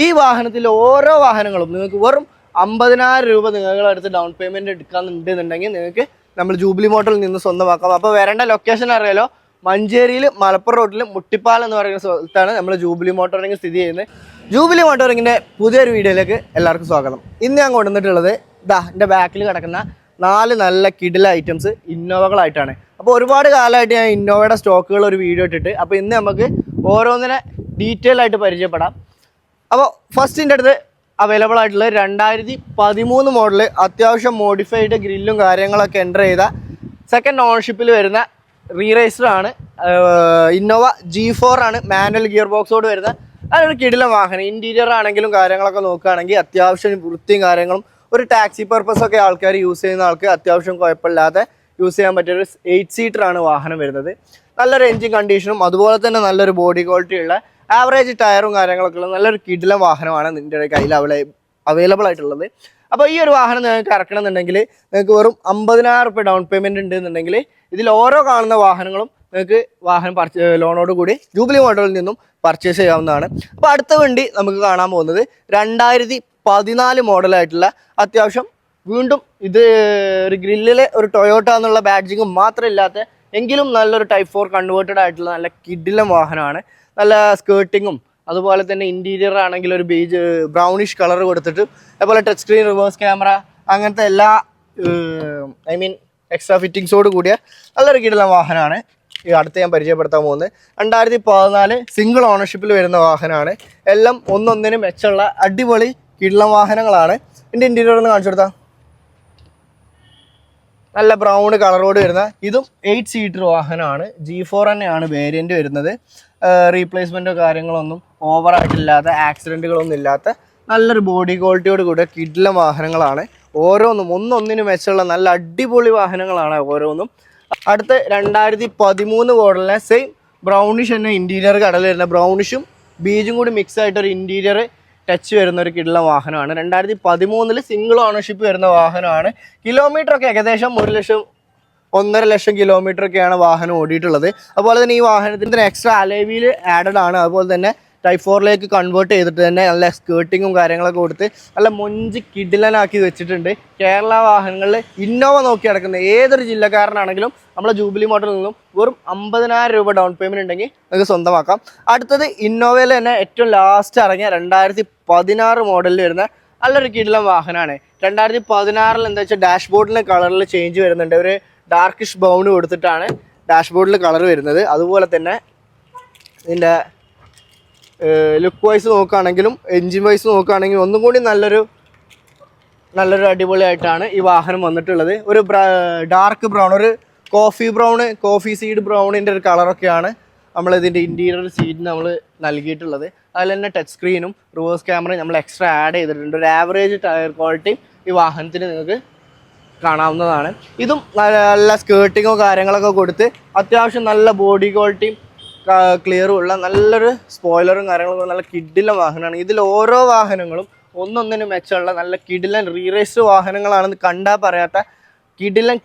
ഈ വാഹനത്തിൽ ഓരോ വാഹനങ്ങളും നിങ്ങൾക്ക് വെറും 50,000 രൂപ നിങ്ങളുടെ അടുത്ത് ഡൗൺ പേയ്മെന്റ് എടുക്കാന്നുണ്ടെന്നുണ്ടെങ്കിൽ നിങ്ങൾക്ക് നമ്മൾ ജൂബിലി മോട്ടറിൽ നിന്ന് സ്വന്തമാക്കാം. അപ്പോൾ വരേണ്ട ലൊക്കേഷൻ അറിയാലോ, മഞ്ചേരിയിൽ മലപ്പുറം റോഡിൽ മുട്ടിപ്പാലം എന്ന് പറയുന്ന സ്ഥലത്താണ് നമ്മൾ ജൂബിലി മോട്ടോറിംഗ് സ്ഥിതി ചെയ്യുന്നത്. ജൂബിലി മോട്ടോറിങ്ങിൻ്റെ പുതിയൊരു വീഡിയോയിലേക്ക് എല്ലാവർക്കും സ്വാഗതം. ഇന്ന് ഞാൻ കൊണ്ടുവന്നിട്ടുള്ളത് എൻ്റെ ബാക്കിൽ കിടക്കുന്ന 4 നല്ല കിടില ഐറ്റംസ് ഇന്നോവകളായിട്ടാണ്. അപ്പോൾ ഒരുപാട് കാലമായിട്ട് ഞാൻ ഇന്നോവയുടെ സ്റ്റോക്കുകൾ ഒരു വീഡിയോ ഇട്ടിട്ട്, അപ്പോൾ ഇന്ന് നമുക്ക് ഓരോന്നിനെ ഡീറ്റെയിൽ ആയിട്ട് പരിചയപ്പെടാം. അപ്പോൾ ഫസ്റ്റിൻ്റെ അടുത്ത് അവൈലബിൾ ആയിട്ടുള്ള 2013 മോഡൽ അത്യാവശ്യം മോഡിഫൈഡ് ഗ്രില്ലും കാര്യങ്ങളൊക്കെ എൻ്റർ ചെയ്ത സെക്കൻഡ് ഓണർഷിപ്പിൽ വരുന്ന റീറേസറാണ്. ഇന്നോവ G4 ആണ്, മാനുവൽ ഗിയർ ബോക്സോട് വരുന്ന അതൊരു കിടിലൻ വാഹനം. ഇൻറ്റീരിയർ ആണെങ്കിലും കാര്യങ്ങളൊക്കെ നോക്കുകയാണെങ്കിൽ അത്യാവശ്യം വൃത്തിയും കാര്യങ്ങളും, ഒരു ടാക്സി പർപ്പസ് ഒക്കെ ആൾക്കാർ യൂസ് ചെയ്യുന്ന ആൾക്ക് അത്യാവശ്യം കുഴപ്പമില്ലാതെ യൂസ് ചെയ്യാൻ പറ്റിയൊരു 8 സീറ്ററാണ് വാഹനം വരുന്നത്. നല്ലൊരു എൻജിൻ കണ്ടീഷനും അതുപോലെ തന്നെ നല്ലൊരു ബോഡി ക്വാളിറ്റി ഉള്ള ആവറേജ് ടയറും കാര്യങ്ങളൊക്കെ ഉള്ള നല്ലൊരു കിടിലൻ വാഹനമാണ് നിൻ്റെ കയ്യിൽ അവൈലബിൾ ആയിട്ടുള്ളത്. അപ്പോൾ ഈ ഒരു വാഹനം നിങ്ങൾക്ക് ഇറക്കണമെന്നുണ്ടെങ്കിൽ നിങ്ങൾക്ക് വെറും 50,000 രൂപ ഡൗൺ പേയ്മെൻറ്റ് ഉണ്ടെന്നുണ്ടെങ്കിൽ ഇതിൽ ഓരോ കാണുന്ന വാഹനങ്ങളും നിങ്ങൾക്ക് വാഹനം ലോണോട് കൂടി ജൂബിലി മോട്ടോറിൽ നിന്നും പർച്ചേസ് ചെയ്യാവുന്നതാണ്. അപ്പോൾ അടുത്ത വണ്ടി നമുക്ക് കാണാൻ പോകുന്നത് 2014 മോഡലായിട്ടുള്ള അത്യാവശ്യം വീണ്ടും ഇത് ഒരു ഗ്രില്ലിലെ ഒരു ടൊയോട്ട എന്നുള്ള ബാഡ്ജിങ്ങും മാത്രമില്ലാത്ത എങ്കിലും നല്ലൊരു ടൈപ്പ് 4 കൺവേർട്ടഡ് ആയിട്ടുള്ള നല്ല കിടിലൻ വാഹനമാണ്. നല്ല സ്കേർട്ടിങ്ങും അതുപോലെ തന്നെ ഇൻറ്റീരിയർ ആണെങ്കിൽ ഒരു ബ്രൗണിഷ് കളർ കൊടുത്തിട്ട്, അതുപോലെ ടച്ച് സ്ക്രീൻ, റിവേഴ്സ് ക്യാമറ, അങ്ങനത്തെ എല്ലാ എക്സ്ട്രാ ഫിറ്റിങ്സോട് കൂടിയ നല്ലൊരു കിടിലൻ വാഹനമാണ് ഈ അടുത്ത് ഞാൻ പരിചയപ്പെടുത്താൻ പോകുന്നത്. 2014 സിംഗിൾ ഓണർഷിപ്പിൽ വരുന്ന വാഹനമാണ്. എല്ലാം ഒന്നൊന്നിനും മെച്ചമുള്ള അടിപൊളി കിടിലൻ വാഹനങ്ങളാണ്. എൻ്റെ ഇൻറ്റീരിയർ ഒന്ന് കാണിച്ചു കൊടുത്താൽ നല്ല ബ്രൗൺ കളറോട് വരുന്ന ഇതും 8 സീറ്റർ വാഹനമാണ്. G4 തന്നെയാണ് വേരിയൻ്റ് വരുന്നത്. റീപ്ലേസ്മെൻറ്റോ കാര്യങ്ങളൊന്നും ഓവറായിട്ടില്ലാത്ത, ആക്സിഡൻറ്റുകളൊന്നും ഇല്ലാത്ത നല്ലൊരു ബോഡി ക്വാളിറ്റിയോട് കൂടിയ കിടിലൻ വാഹനങ്ങളാണ് ഓരോന്നും. ഒന്നൊന്നിനും മെച്ചമുള്ള നല്ല അടിപൊളി വാഹനങ്ങളാണ് ഓരോന്നും. അടുത്ത 2013 മോഡലിനെ സെയിം ബ്രൗണിഷ് തന്നെ ഇൻറ്റീരിയർ കടൽ വരുന്ന ബ്രൗണിഷും ബീജും കൂടി മിക്സ് ആയിട്ടൊരു ഇൻറ്റീരിയർ ടച്ച് വരുന്ന ഒരു കിടിലൻ വാഹനമാണ്. 2013 സിംഗിൾ ഓണർഷിപ്പ് വരുന്ന വാഹനമാണ്. കിലോമീറ്ററൊക്കെ ഏകദേശം 1 ലക്ഷം 1.5 ലക്ഷം കിലോമീറ്ററൊക്കെയാണ് വാഹനം ഓടിയിട്ടുള്ളത്. അതുപോലെ തന്നെ ഈ വാഹനത്തിന് എക്സ്ട്രാ അലോയ് ആഡഡ് ആണ്. അതുപോലെ തന്നെ ടൈപ്പ് 4ലേക്ക് കൺവേർട്ട് ചെയ്തിട്ട് തന്നെ നല്ല സ്കേർട്ടിങ്ങും കാര്യങ്ങളൊക്കെ കൊടുത്ത് നല്ല മൊഞ്ച് കിടിലനാക്കി വെച്ചിട്ടുണ്ട്. കേരള വാഹനങ്ങളിൽ ഇന്നോവ നോക്കി നടക്കുന്ന ഏതൊരു ജില്ലക്കാരനാണെങ്കിലും നമ്മളെ ജൂബിലി മോട്ടറിൽ നിന്നും വെറും 50,000 രൂപ ഡൗൺ പേയ്മെൻറ്റ് ഉണ്ടെങ്കിൽ നിങ്ങൾക്ക് സ്വന്തമാക്കാം. അടുത്തത് ഇന്നോവയിൽ തന്നെ ഏറ്റവും ലാസ്റ്റ് ഇറങ്ങിയ 2016 മോഡലിൽ വരുന്ന നല്ലൊരു കിടിലൻ വാഹനമാണ്. 2016 എന്താ വെച്ചാൽ ഡാഷ്ബോർഡിന് കളറിൽ ചേഞ്ച് വരുന്നുണ്ട്. ഒരു ഡാർക്കിഷ് ബ്രൗൺ കൊടുത്തിട്ടാണ് ഡാഷ്ബോർഡിൽ കളർ വരുന്നത്. അതുപോലെ തന്നെ ഇതിൻ്റെ ലുക്ക് വൈസ് നോക്കുകയാണെങ്കിലും എൻജിൻ വൈസ് നോക്കുകയാണെങ്കിലും ഒന്നും കൂടി നല്ലൊരു അടിപൊളിയായിട്ടാണ് ഈ വാഹനം വന്നിട്ടുള്ളത്. ഒരു ഡാർക്ക് ബ്രൗൺ, ഒരു കോഫി സീഡ് ബ്രൗണിൻ്റെ ഒരു കളറൊക്കെയാണ് നമ്മളിതിൻ്റെ ഇൻറ്റീരിയർ സീറ്റിന് നമ്മൾ നൽകിയിട്ടുള്ളത്. അതിൽ തന്നെ ടച്ച് സ്ക്രീനും റിവേഴ്സ് ക്യാമറയും നമ്മൾ എക്സ്ട്രാ ആഡ് ചെയ്തിട്ടുണ്ട്. ഒരു ആവറേജ് ടയർ ക്വാളിറ്റി ഈ വാഹനത്തിന് നിങ്ങൾക്ക് കാണാവുന്നതാണ്. ഇതും നല്ല സ്കേർട്ടിങ്ങോ കാര്യങ്ങളൊക്കെ കൊടുത്ത് അത്യാവശ്യം നല്ല ബോഡി ക്വാളിറ്റിയും ക്ലിയറും ഉള്ള നല്ലൊരു സ്പോയിലറും കാര്യങ്ങളൊക്കെ നല്ല കിടിലൻ വാഹനമാണ്. ഇതിൽ ഓരോ വാഹനങ്ങളും ഒന്നൊന്നിനും മെച്ചമുള്ള നല്ല കിടിലൻ റീറേസ് വാഹനങ്ങളാണെന്ന് കണ്ടാൽ പറയാത്ത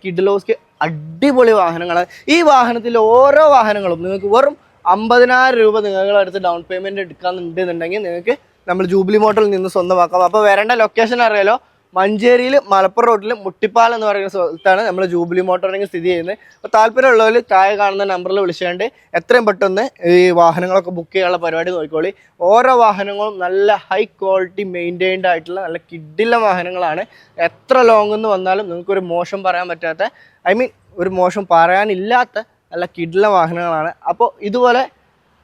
കിഡിലോസ്ക്ക് അടിപൊളി വാഹനങ്ങളാണ്. ഈ വാഹനത്തിൽ ഓരോ വാഹനങ്ങളും നിങ്ങൾക്ക് വെറും 50,000 രൂപ നിങ്ങളുടെ അടുത്ത് ഡൗൺ പേയ്മെൻറ്റ് എടുക്കാന്നുണ്ടെന്നുണ്ടെങ്കിൽ നിങ്ങൾക്ക് നമ്മൾ ജൂബിലി മോട്ടറിൽ നിന്ന് സ്വന്തമാക്കാം. അപ്പോൾ വരേണ്ട ലൊക്കേഷൻ അറിയാലോ, മഞ്ചേരിയിൽ മലപ്പുറം റോഡിൽ മുട്ടിപ്പാലം എന്ന് പറയുന്ന സ്ഥലത്താണ് നമ്മൾ ജൂബിലി മോട്ടോറിംഗ് സ്ഥിതി ചെയ്യുന്നത്. അപ്പോൾ താല്പര്യമുള്ളവർ താഴെ കാണുന്ന നമ്പറിൽ വിളിച്ചുകൊണ്ട് എത്രയും പെട്ടെന്ന് ഈ വാഹനങ്ങളൊക്കെ ബുക്ക് ചെയ്യാനുള്ള പരിപാടി നോക്കിക്കോളി. ഓരോ വാഹനങ്ങളും നല്ല ഹൈ ക്വാളിറ്റി മെയിൻറ്റെയിൻഡ് ആയിട്ടുള്ള നല്ല കിടിലൻ വാഹനങ്ങളാണ്. എത്ര ലോങ് എന്ന് വന്നാലും നിങ്ങൾക്കൊരു മോശം പറയാൻ പറ്റാത്ത, ഒരു മോശം പറയാനില്ലാത്ത നല്ല കിടിലൻ വാഹനങ്ങളാണ്. അപ്പോൾ ഇതുപോലെ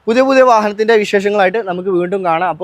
പുതിയ വാഹനത്തിൻ്റെ വിശേഷങ്ങളായിട്ട് നമുക്ക് വീണ്ടും കാണാം. അപ്പോൾ